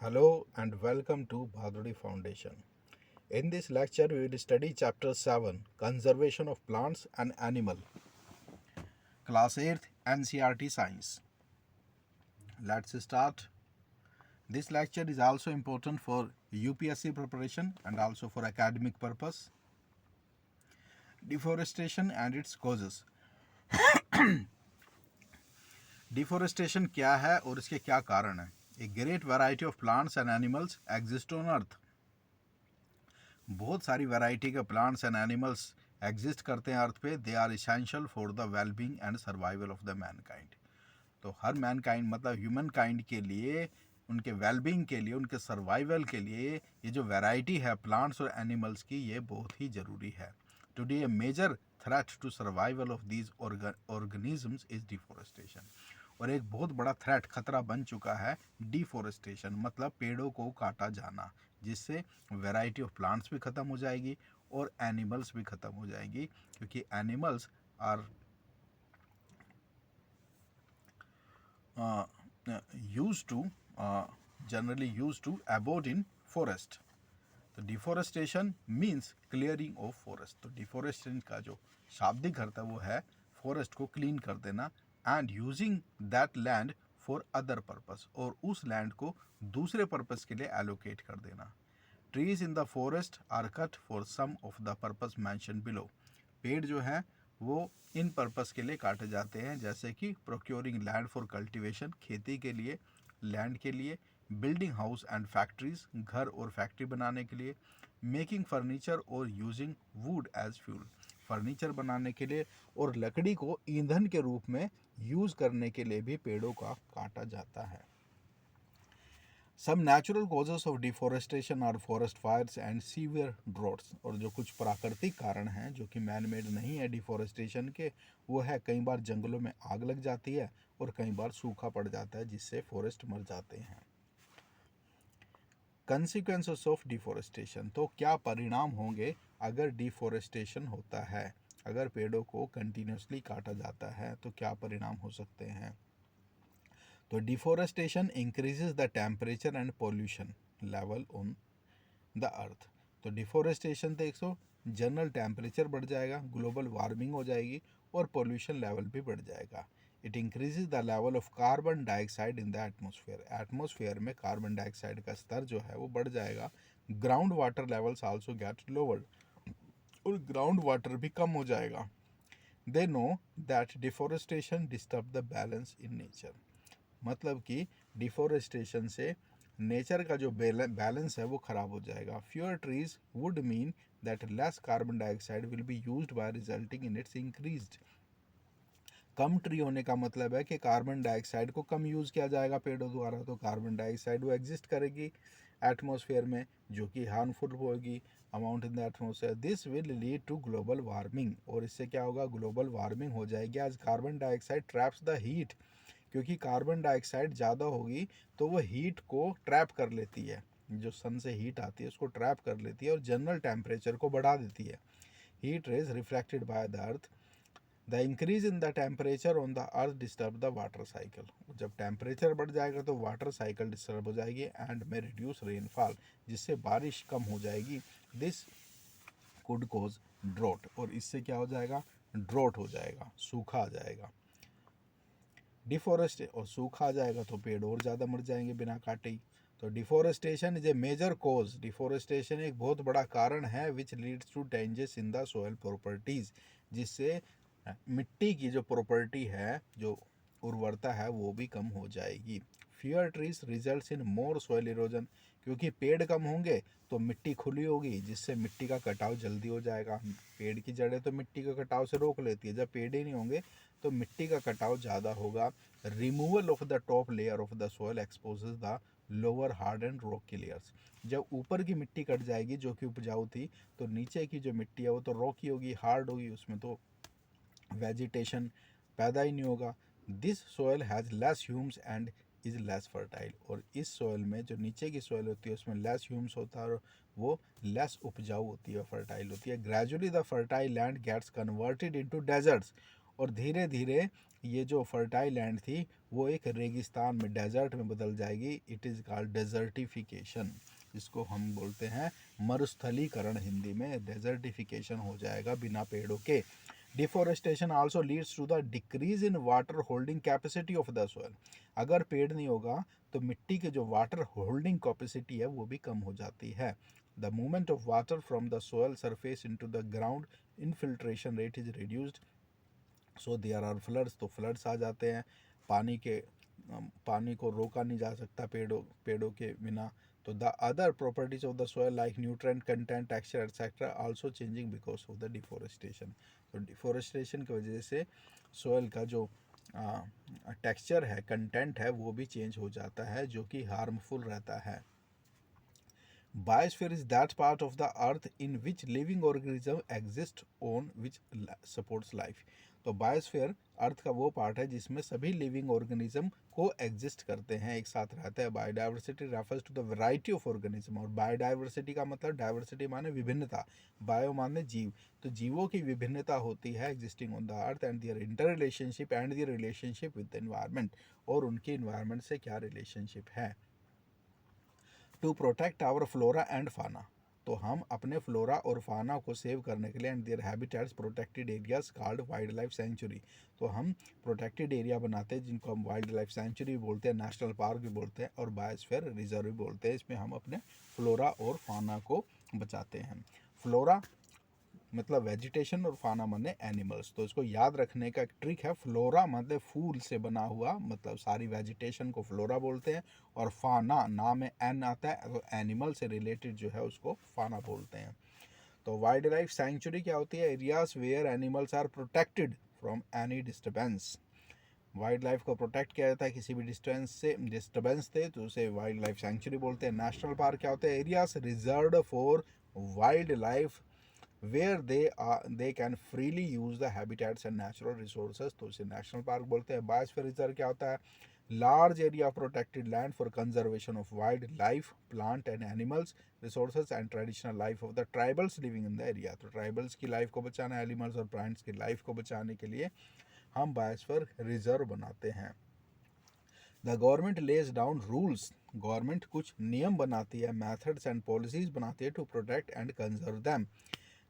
Hello and welcome to Bhaduri Foundation. In this lecture, we will study Chapter 7 Conservation of Plants and Animal, Class 8th NCERT Science. Let's start. This lecture is also important for UPSC preparation and also for academic purpose. Deforestation and its causes. Deforestation क्या है और इसके क्या कारण है? A great variety of plants and animals exist on earth. बहुत सारी variety के प्लांट्स एंड एनिमल्स एग्जिस्ट करते हैं अर्थ पे. They are essential for the wellbeing and survival of the mankind. तो हर मैनकाइंड मतलब ह्यूमन काइंड के लिए, उनके वेलबींग के लिए, उनके सर्वाइवल के लिए ये जो वैरायटी है प्लांट्स और एनिमल्स की, ये बहुत ही ज़रूरी है. Today a major threat to survival of these organisms is deforestation. और एक बहुत बड़ा थ्रेट, खतरा बन चुका है डिफोरेस्टेशन, मतलब पेड़ों को काटा जाना, जिससे वैरायटी ऑफ प्लांट्स भी ख़त्म हो जाएगी और एनिमल्स भी ख़त्म हो जाएंगी, क्योंकि animals are used to generally used to abode in forest. तो deforestation means clearing of forest. तो डिफोरेस्टेशन का जो शाब्दिक अर्थ है वो है फॉरेस्ट को क्लीन कर देना and using that land for other purpose, और उस लैंड को दूसरे पर्पस के लिए एलोकेट कर देना. Trees in the forest are cut for some of the purpose mention below. पेड़ जो हैं वो इन पर्पस के लिए काटे जाते हैं, जैसे कि प्रोक्योरिंग लैंड फॉर कल्टीवेशन, खेती के लिए, लैंड के लिए, बिल्डिंग हाउस एंड फैक्ट्रीज, घर और फैक्ट्री बनाने के लिए, मेकिंग फर्नीचर और using wood as fuel, furniture बनाने के लिए और लकड़ी को ईंधन के रूप में यूज़ करने के लिए भी पेड़ों का काटा जाता है. Some natural causes of deforestation are forest fires and severe droughts. और जो कुछ प्राकृतिक कारण हैं जो कि मैन मेड नहीं है डिफोरेस्टेशन के, वो है कई बार जंगलों में आग लग जाती है और कई बार सूखा पड़ जाता है, जिससे फॉरेस्ट मर जाते हैं. Consequences of deforestation. तो क्या परिणाम होंगे अगर डिफोरेस्टेशन होता है, अगर पेड़ों को कंटिन्यूसली काटा जाता है तो क्या परिणाम हो सकते हैं. तो deforestation increases the temperature and pollution level on the अर्थ. तो डिफोरेस्टेशन से 100 जनरल टेम्परेचर बढ़ जाएगा, ग्लोबल वार्मिंग हो जाएगी और पोल्यूशन लेवल भी बढ़ जाएगा. It increases the level of carbon dioxide in the atmosphere. Atmosphere में कार्बन डाइऑक्साइड का स्तर जो है वो बढ़ जाएगा. Ground water levels also get lowered, और ग्राउंड वाटर भी कम हो जाएगा. They know that deforestation disturb the balance in nature. मतलब कि डिफोरेस्टेशन से नेचर का जो बैलेंस है वो ख़राब हो जाएगा. Fewer trees would mean that less carbon dioxide will be used by resulting in its increased. Come tree होने का मतलब है कि कार्बन डाइऑक्साइड को कम यूज़ किया जाएगा पेड़ों द्वारा, तो कार्बन डाइऑक्साइड वो एग्जिस्ट करेगी एटमॉस्फेयर में, जो कि हार्मफुल होगी amount in the atmosphere. This will lead to global warming. और इससे क्या होगा, ग्लोबल वार्मिंग हो जाएगी. आज carbon dioxide traps the heat, क्योंकि कार्बन डाइऑक्साइड ज़्यादा होगी तो वो हीट को ट्रैप कर लेती है, जो सन से हीट आती है उसको ट्रैप कर लेती है और जनरल टेम्परेचर को बढ़ा देती है. Heat rays reflected by the earth. The increase in the temperature on the earth disturb the water cycle. जब टेम्परेचर बढ़ जाएगा तो वाटर साइकिल डिस्टर्ब हो जाएगी एंड में रिड्यूस रेनफॉल, जिससे बारिश कम हो जाएगी. This could cause drought. और इससे क्या हो जाएगा, ड्रॉट हो जाएगा, सूखा आ जाएगा. डिफोरेस्ट और सूखा आ जाएगा तो पेड़ और ज़्यादा मर जाएंगे बिना काटे ही. तो deforestation is a major cause. Deforestation एक बहुत बड़ा कारण है which leads to changes in the soil properties, जिससे मिट्टी की जो प्रॉपर्टी है, जो उर्वरता है, वो भी कम हो जाएगी. Fewer trees results in more soil erosion. क्योंकि पेड़ कम होंगे तो मिट्टी खुली होगी, जिससे मिट्टी का कटाव जल्दी हो जाएगा. पेड़ की जड़ें तो मिट्टी के कटाव से रोक लेती है, जब पेड़ ही नहीं होंगे तो मिट्टी का कटाव ज़्यादा होगा. Removal of the top layer of the soil exposes the lower hard and Rocky layers. जब ऊपर की मिट्टी कट जाएगी जो कि उपजाऊ थी, तो नीचे की जो मिट्टी है वो तो रॉकी होगी, हार्ड होगी, उसमें तो वेजिटेशन पैदा ही नहीं होगा. This soil has less Hume's and is less fertile. और इस सोयल में, जो नीचे की सोयल होती है, उसमें लेस ह्यूम्स होता है और वो लेस उपजाऊ होती है, फर्टाइल होती है. Gradually the fertile land gets converted into deserts. और धीरे धीरे ये जो फर्टाइल लैंड थी वो एक रेगिस्तान में, डेजर्ट में बदल जाएगी। इट इज़ कॉल्ड डेजर्टिफिकेशन, जिसको हम बोलते हैं मरुस्थलीकरण, हिंदी में डेजर्टिफिकेशन हो जाएगा बिना पेड़ों के। Deforestation also leads to the decrease in water holding capacity of the soil. अगर पेड़ नहीं होगा तो मिट्टी के जो वाटर होल्डिंग कैपेसिटी है वो भी कम हो जाती है। The movement of water from the soil surface into the ground, infiltration rate is reduced, so there are floods, तो फ्लड्स आ जाते हैं। पानी को रोका नहीं जा सकता पेड़ों के बिना। तो the other properties of the soil like nutrient content, texture etcetera also changing because of the deforestation. तो डिफोरेस्टेशन की वजह से सोइल का जो टेक्सचर है, कंटेंट है, वो भी चेंज हो जाता है, जो कि हार्मफुल रहता है। Biosphere is that part of the earth in which living organism exist on which supports life। तो बायोस्फीयर अर्थ का वो पार्ट है जिसमें सभी लिविंग ऑर्गेनिज्म को एग्जिस्ट करते हैं, एक साथ रहते हैं। Biodiversity refers to the variety of organism, और बायोडाइवर्सिटी का मतलब डाइवर्सिटी माने विभिन्नता, बायो माने जीव, तो जीवों की विभिन्नता होती है existing on the earth, and their inter relationship and their relationship with the environment, और उनकी एनवायरनमेंट से क्या रिलेशनशिप है। To protect our flora and fauna, तो हम अपने फ्लोरा और फाना को सेव करने के लिए, and there habitats protected areas called wild life century, तो हम प्रोटेक्टेड एरिया बनाते हैं जिनको हम वाइल्ड लाइफ सेंचुरी बोलते हैं, नेशनल पार्क भी बोलते हैं, और बायोस्फीयर रिजर्व भी बोलते हैं। इसमें हम अपने फ्लोरा और फाना को बचाते हैं। फ्लोरा मतलब वेजिटेशन और फाना माने एनिमल्स, तो इसको याद रखने का एक ट्रिक है। फ्लोरा मतलब फूल से बना हुआ, मतलब सारी वेजिटेशन को फ्लोरा बोलते हैं, और फाना, नाम में एन आता है, तो एनिमल से रिलेटेड जो है उसको फाना बोलते हैं। तो वाइल्ड लाइफ सेंचुरी क्या होती है? Areas where animals are protected from any disturbance. Wildlife को प्रोटेक्ट किया जाता है किसी भी डिस्टर्बेंस से, तो उसे वाइल्ड लाइफ सेंचुरी बोलते हैं। नेशनल पार्क क्या होते हैं? Areas reserved for wild life where they can freely use the habitats and natural resources, तो इसे नेशनल पार्क बोलते हैं। बायोस्फीयर रिजर्व क्या होता है? Large area of protected land for conservation of wild life, plant and animals resources and traditional life of the tribals living in the area. तो tribals की life को बचाना, एनिमल्स और प्लांट्स की लाइफ को बचाने के लिए हम बायोस्फीयर रिजर्व बनाते हैं। The government lays down rules, government कुछ नियम बनाती है, मैथड्स एंड पॉलिसीज बनाती है to protect and conserve them,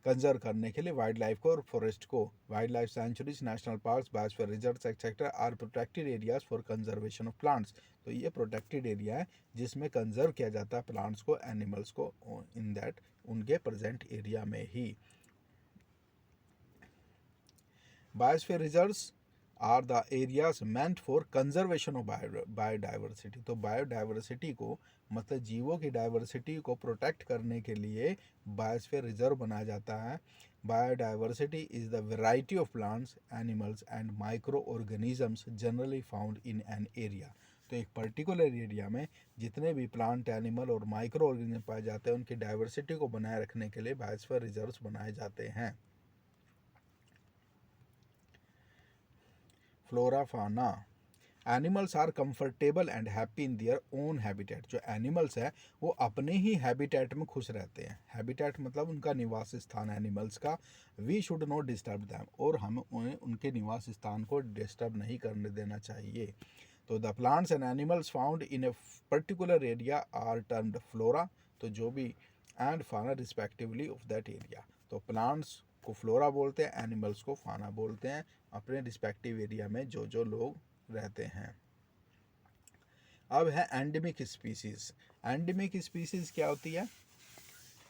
conserve करने के लिए वाइल्ड लाइफ को और फॉरेस्ट को। Wild life sanctuaries, national parks, biosphere reserves etcetera are protected areas for conservation of plants, तो ये प्रोटेक्टेड एरिया है जिसमें कंजर्व किया जाता है प्लांट्स को, एनिमल्स को, इन दैट उनके प्रेजेंट एरिया में ही। Biosphere reserves are the areas meant for conservation of biodiversity, तो बायोडाइवर्सिटी को मतलब जीवों की डाइवर्सिटी को प्रोटेक्ट करने के लिए बायोस्फीयर रिजर्व बनाया जाता है। Biodiversity is the variety of plants, animals and micro organisms generally found in an area, तो एक पर्टिकुलर एरिया में जितने भी प्लांट, एनिमल और माइक्रो ऑर्गेनिज्म पाए जाते हैं उनकी डाइवर्सिटी को बनाए रखने के लिए बायोस्फीयर रिजर्व्स बनाए जाते हैं। Flora fauna, animals are comfortable and happy in their own habitat, जो एनिमल्स है वो अपने ही हैबिटेट में खुश रहते हैं। हैबिटेट मतलब उनका निवास स्थान एनिमल्स का। We should not disturb them, और हम उन्हें उनके निवास स्थान को डिस्टर्ब नहीं करने देना चाहिए। तो the plants and animals found in a particular area are termed flora, तो जो भी and fauna respectively of that area, तो प्लांट्स को फ्लोरा बोलते हैं, एनिमल्स को फाना बोलते हैं, अपने रिस्पेक्टिव एरिया में जो जो लोग रहते हैं। अब है एंडेमिक स्पीसीज। एंडेमिक स्पीसीज क्या होती है?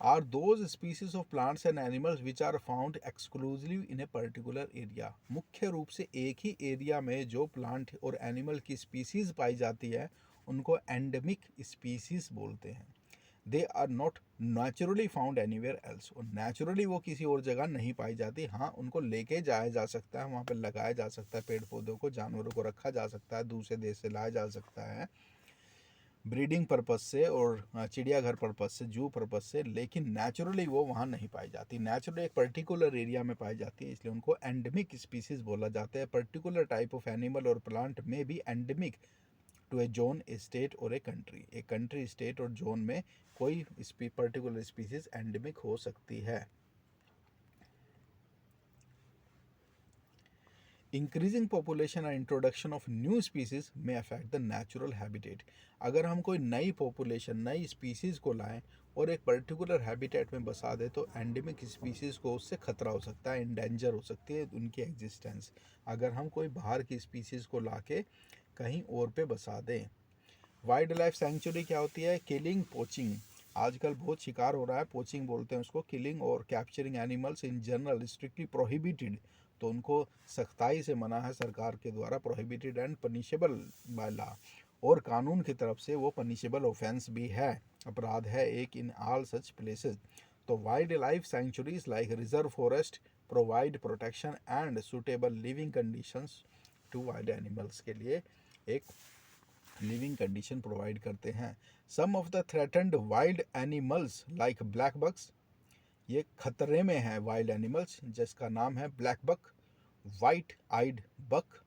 Are those species of plants and animals which are found exclusively in a particular area, मुख्य रूप से एक ही एरिया में जो प्लांट और एनिमल की स्पीसीज पाई जाती है उनको एंडेमिक स्पीसीज बोलते हैं। They are not naturally found anywhere else, और नेचुरली वो किसी और जगह नहीं पाई जाती। हाँ, उनको लेके जाया जा सकता है, वहाँ पर लगाया जा सकता है, पेड़ पौधों को, जानवरों को रखा जा सकता है, दूसरे देश से लाया जा सकता है ब्रीडिंग पर्पज से और चिड़ियाघर पर्पज से, जू पर्पज से, लेकिन नेचुरली वो वहाँ नहीं पाई जाती। नेचुरली एक पर्टिकुलर एरिया में पाई जाती है, इसलिए उनको एंडेमिक स्पीसीज बोला जाता है। पर्टिकुलर टाइप ऑफ एनिमल और प्लांट में भी endemic to a zone, a state और ए कंट्री, एक कंट्री, स्टेट और जोन में कोई पर्टिकुलर स्पीसीज एंडेमिक हो सकती है। इंक्रीजिंग पॉपुलेशन और introduction of new species may affect the natural habitat. अगर हम कोई नई पॉपुलेशन नई स्पीसीज़ को लाएं और एक पर्टिकुलर हैबिटेट में बसा दें तो एंडेमिक स्पीसीज़ को उससे खतरा हो सकता है, इंडेंजर हो सकती है उनकी एग्जिस्टेंस, अगर हम कोई बाहर की स्पीसीज़ को ला के कहीं और पे बसा दें। वाइल्ड लाइफ सेंचुरी क्या होती है? Killing, poaching. आजकल बहुत शिकार हो रहा है, पोचिंग बोलते हैं उसको। किलिंग और capturing animals in general strictly prohibited, तो उनको सख्ताई से मना है सरकार के द्वारा, prohibited and punishable by law, और कानून की तरफ से वो पनिशेबल ऑफेंस भी है, अपराध है एक, इन ऑल सच प्लेसेस। तो wild life sanctuaries like reserve forest provide protection and suitable living conditions to wild animals, के लिए एक लिविंग कंडीशन प्रोवाइड करते हैं। Some of the threatened wild animals like black bucks, ये खतरे में है वाइल्ड एनिमल्स जिसका नाम है ब्लैक बक, वाइट आइड बक,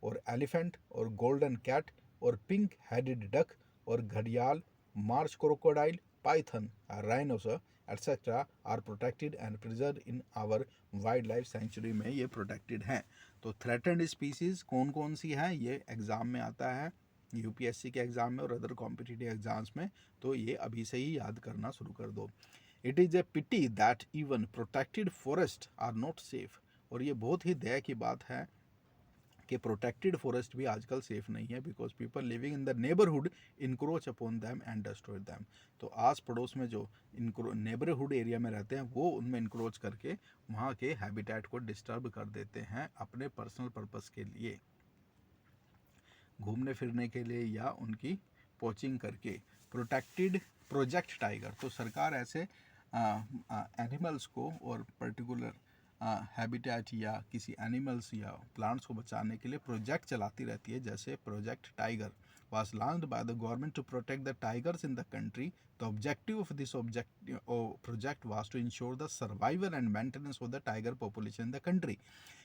और एलिफेंट, और गोल्डन कैट, और पिंक हेडेड डक, और घड़ियाल, marsh crocodile, python, rhinoceros etcetera are protected and preserve in our wild life sanctuary में ये प्रोटेक्टेड हैं। तो थ्रेटन्ड स्पीसीज कौन कौन सी हैं, ये एग्ज़ाम में आता है, यूपीएससी के एग्ज़ाम में और अदर कॉम्पिटिटिव एग्ज़ाम्स में, तो ये अभी से ही याद करना शुरू कर दो। It is a pity that even protected forest are not safe, और ये बहुत ही दया की बात है कि प्रोटेक्टेड फॉरेस्ट भी आजकल सेफ नहीं है, because people living in the neighbourhood encroach upon them and destroy them. तो आस पड़ोस में जो नेबरहुड एरिया में रहते हैं वो उनमें इनक्रोच करके वहाँ के हैबिटेट को डिस्टर्ब कर देते हैं अपने पर्सनल पर्पस के लिए, घूमने फिरने के लिए या उनकी पोचिंग करके। प्रोटेक्टेड प्रोजेक्ट टाइगर, तो सरकार ऐसे एनिमल्स को और पर्टिकुलर हैबिटेट या किसी एनिमल्स या प्लांट्स को बचाने के लिए प्रोजेक्ट चलाती रहती है, जैसे project tiger was launched by the government to protect the tigers in the country. The objective of this project was to ensure the survival and maintenance of the tiger population in the country.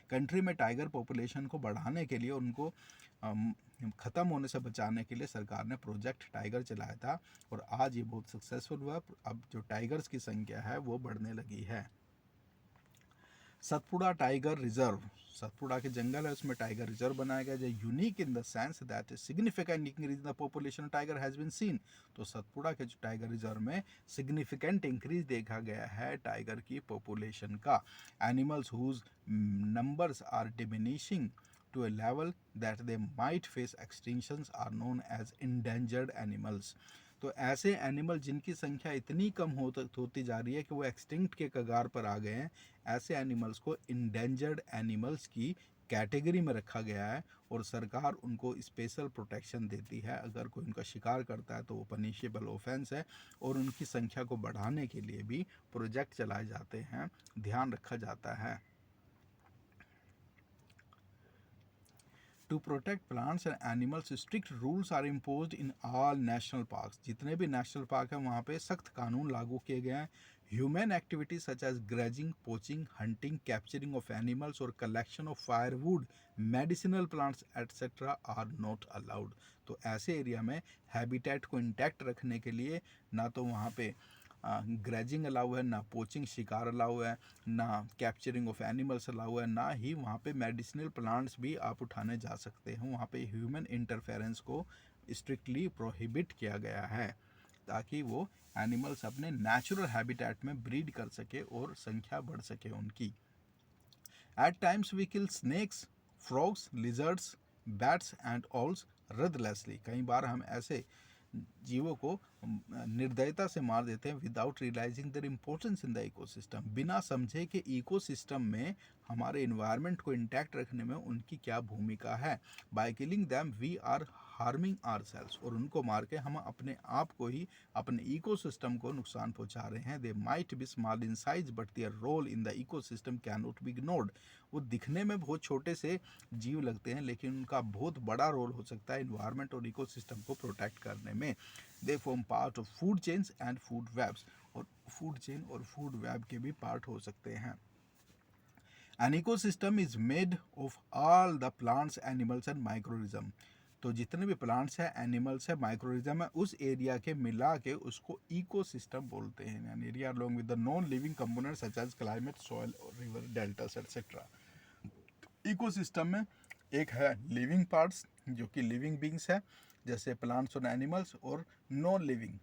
Country में tiger population को बढ़ाने के लिए, उनको ख़त्म होने से बचाने के लिए सरकार ने प्रोजेक्ट टाइगर चलाया था, और आज ये बहुत सक्सेसफुल हुआ। अब जो टाइगर्स की संख्या है वो बढ़ने लगी है। सतपुड़ा टाइगर रिजर्व, सतपुड़ा के जंगल है उसमें टाइगर रिजर्व बनाया गया, जो unique in the sense that significant increase in the population tiger has been seen. तो सतपुड़ा के जो टाइगर रिजर्व में सिग्निफिकेंट इंक्रीज देखा गया है टाइगर की पॉपुलेशन का। Animals whose numbers are diminishing to a level that they might face extinctions are known as endangered animals. तो ऐसे एनिमल जिनकी संख्या इतनी कम होती जा रही है कि वो एक्सटिंक्ट के कगार पर आ गए हैं, ऐसे एनिमल्स को इंडेंजर्ड एनिमल्स की कैटेगरी में रखा गया है, और सरकार उनको स्पेशल प्रोटेक्शन देती है। अगर कोई उनका शिकार करता है तो वो पनिशेबल ऑफेंस है, और उनकी संख्या को बढ़ाने के लिए भी प्रोजेक्ट चलाए जाते हैं, ध्यान रखा जाता है। To protect plants and animals strict rules are imposed in all national parks, जितने भी नेशनल पार्क हैं वहाँ पे सख्त कानून लागू किए गए हैं। Human activities such as grazing, poaching, hunting, capturing of animals और collection of firewood, medicinal plants etcetera are not allowed. तो ऐसे एरिया में हैबिटेट को इंटैक्ट रखने के लिए ना तो वहाँ पे ग्रेजिंग अलाउ है, ना पोचिंग शिकार अलाउ है, ना कैप्चरिंग ऑफ एनिमल्स अलाउ है, ना ही वहाँ पे मेडिसिनल प्लांट्स भी आप उठाने जा सकते हैं। वहाँ पे ह्यूमन इंटरफेरेंस को स्ट्रिक्टली प्रोहिबिट किया गया है, ताकि वो एनिमल्स अपने नेचुरल हैबिटेट में ब्रीड कर सके और संख्या बढ़ सके उनकी। At times we kill snakes, frogs, lizards, bats and owls ruthlessly, कई बार हम ऐसे जीवों को निर्दयता से मार देते हैं without realising their importance in the ecosystem, बिना समझे कि इकोसिस्टम में हमारे इन्वायरमेंट को इंटैक्ट रखने में उनकी क्या भूमिका है। By killing them we are harming ourselves, और उनको मार के हम अपने आप को ही, अपने इकोसिस्टम को नुकसान पहुंचा रहे हैं। They might be small in size but their role in the ecosystem can not be ignored, वो दिखने में बहुत छोटे से जीव लगते हैं लेकिन उनका बहुत बड़ा रोल हो सकता है इन्वायरमेंट और इकोसिस्टम को प्रोटेक्ट करने में। They form part of food chains and food webs, और फूड चेन और फूड वेब के भी पार्ट हो सकते हैं। An ecosystem is made of all the plants, animals and microorganism, तो जितने भी प्लांट्स हैं, एनिमल्स है, माइक्रोरिज्म है, उस एरिया के मिला के उसको इकोसिस्टम बोलते हैं। An area along with the non living components such as climate, soil, river, deltas etcetera. Ecosystem में एक है लिविंग पार्ट्स जो कि लिविंग बींग्स है जैसे प्लांट्स और एनिमल्स, और नॉन लिविंग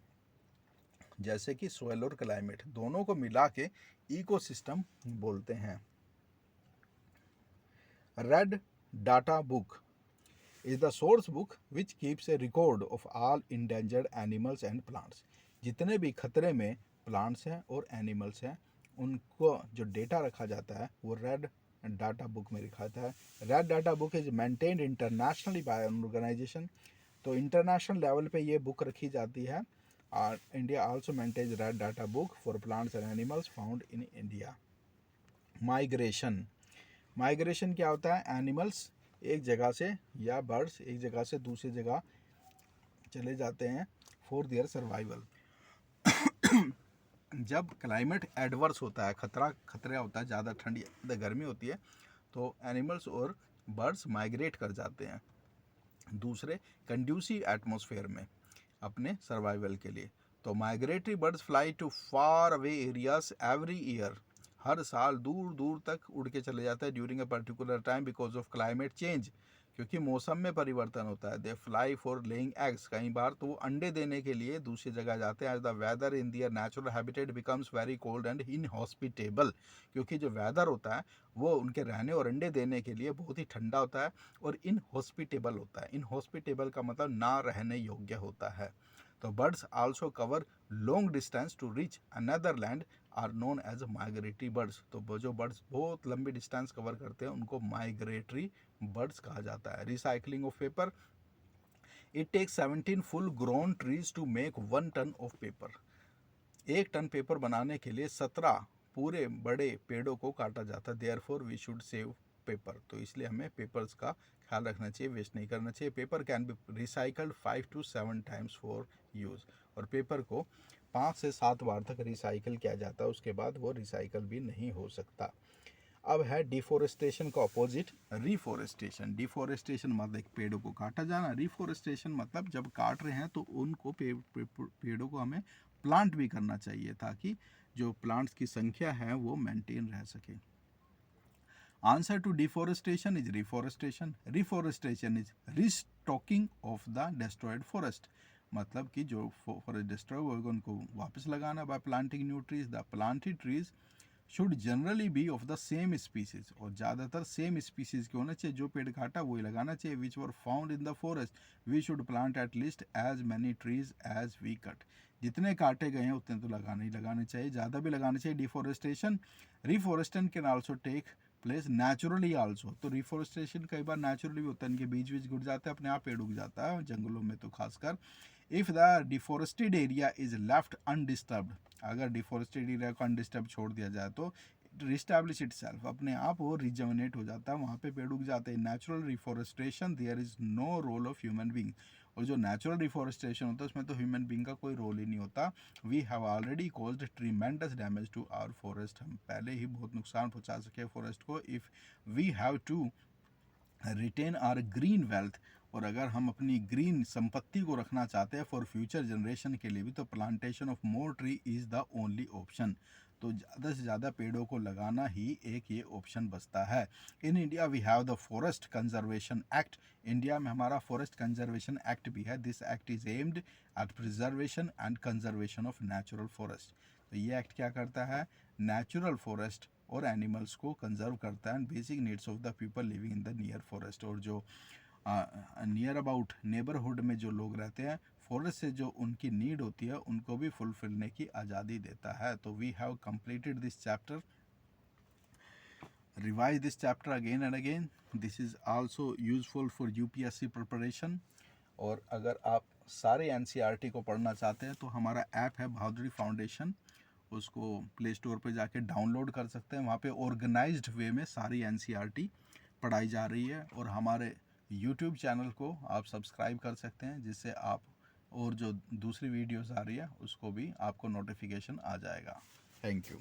जैसे कि सोइल और क्लाइमेट, दोनों को मिला के इकोसिस्टम बोलते हैं। Red data book is the source book which keeps a record of all endangered animals and plants। जितने भी खतरे में प्लांट्स हैं और एनिमल्स हैं उनको जो डेटा रखा जाता है वो रेड डाटा बुक में लिखा जाता है। Red data book is maintained internationally by an organisation, तो इंटरनेशनल लेवल पे ये बुक रखी जाती है। और India also maintains red data book for plants and animals found in India. Migration, migration क्या होता है? एनिमल्स एक जगह से या बर्ड्स एक जगह से दूसरी जगह चले जाते हैं फॉर देयर सर्वाइवल। जब क्लाइमेट एडवर्स होता है, खतरा होता है, ज़्यादा ठंडी ज़्यादा गर्मी होती है, तो एनिमल्स और बर्ड्स माइग्रेट कर जाते हैं दूसरे कंड्यूसिव एटमॉस्फेयर में अपने सर्वाइवल के लिए। तो migratory birds fly to far away areas every year, हर साल दूर दूर तक उड़ के चले जाते हैं during a particular time because of climate change, क्योंकि मौसम में परिवर्तन होता है। They fly for laying eggs, कई बार तो वो अंडे देने के लिए दूसरी जगह जाते हैं। As the weather in their natural habitat becomes very cold and inhospitable, क्योंकि जो वेदर होता है वो उनके रहने और अंडे देने के लिए बहुत ही ठंडा होता है और इनहॉस्पिटेबल होता है। इनहॉस्पिटेबल का मतलब ना रहने योग्य होता है। तो birds also cover long distance to reach another land are known as migratory birds. तो जो बर्ड्स बहुत लंबी डिस्टेंस कवर करते हैं उनको माइग्रेटरी बर्ड्स कहा जाता है। Recycling of paper, it takes 17 full grown trees to make 1 ton of paper. 1 ton paper बनाने के लिए 17 पूरे बड़े पेड़ों को काटा जाता है। Therefore we should save paper, तो इसलिए हमें पेपर्स का ख्याल रखना चाहिए, वेस्ट नहीं करना चाहिए। Paper can be recycled 5 to 7 times for use, और पेपर को 5 से 7 बार तक रिसाइकल किया जाता है, उसके बाद वो रिसाइकल भी नहीं हो सकता। अब है डिफोरेस्टेशन का अपोजिट रिफोरेस्टेशन। डिफोरेस्टेशन मतलब पेड़ों को काटा जाना, रिफोरेस्टेशन मतलब जब काट रहे हैं तो उनको पेड़ों को हमें प्लांट भी करना चाहिए ताकि जो प्लांट्स की संख्या है वो मेंटेन रह सके। Answer to deforestation is reforestation. Reforestation is restocking of the destroyed forest, मतलब कि जो फॉरेस्ट डिस्ट्रॉय होगा उनको वापस लगाना by planting new trees. The planted trees should generally be of the same species, और ज़्यादातर सेम स्पीसीज के होना चाहिए, जो पेड़ काटा वही लगाना चाहिए। Which were found in the forest we should plant at least as many trees as we cut. जितने काटे गए हैं उतने तो लगाने ही लगाने चाहिए, ज़्यादा भी लगाने चाहिए। Deforestation, reforestation can also take place naturally also, तो रिफोरेस्टेशन कई बार नेचुरली भी होता है, इनके बीच बीच घुट जाता है, अपने आप पेड़ उग जाता है जंगलों में तो खासकर। If the deforested area is left undisturbed, अगर डिफोरेस्टेड एरिया को अनडिस्टर्ब छोड़ दिया जाए तो रिस्टैब्लिश इट सेल्फ, अपने आप वो रिजनरेट हो जाता है, वहाँ पे पेड़ उग जाते हैं। Natural reforestation there is no role of human being, और जो नेचुरल रिफोरेस्टेशन होता है उसमें तो ह्यूमन बींग का कोई रोल ही नहीं होता। We have already caused tremendous damage to our forest, हम पहले ही बहुत नुकसान पहुँचा सके फॉरेस्ट को। If we have to retain our green wealth, और अगर हम अपनी ग्रीन संपत्ति को रखना चाहते हैं फॉर फ्यूचर जनरेशन के लिए भी, तो plantation of more tree is the only option, तो ज़्यादा से ज़्यादा पेड़ों को लगाना ही एक ये ऑप्शन बचता है। In India we have the forest conservation act, India में हमारा फॉरेस्ट कंजर्वेशन एक्ट भी है। This act is aimed at preservation and conservation of natural forest. तो ये एक्ट क्या करता है? नेचुरल फॉरेस्ट और एनिमल्स को कंजर्व करता है, and basic needs of the people living in the near forest, और जो नियर अबाउट नेबरहुड में जो लोग रहते हैं फॉरेस्ट से जो उनकी नीड होती है उनको भी फुलफिलने की आज़ादी देता है। तो we have completed this chapter, revise this chapter again and again, this is also useful for UPSC preparation. और अगर आप सारे एनसीईआरटी को पढ़ना चाहते हैं तो हमारा ऐप है बहादुरी फाउंडेशन, उसको प्ले स्टोर पर जाके डाउनलोड कर सकते हैं। वहाँ पे ऑर्गेनाइज्ड वे में सारी एनसीईआरटी पढ़ाई जा रही है, और हमारे यूट्यूब चैनल को आप सब्सक्राइब कर सकते हैं, जिससे आप और जो दूसरी वीडियोस आ रही है उसको भी आपको नोटिफिकेशन आ जाएगा। Thank you.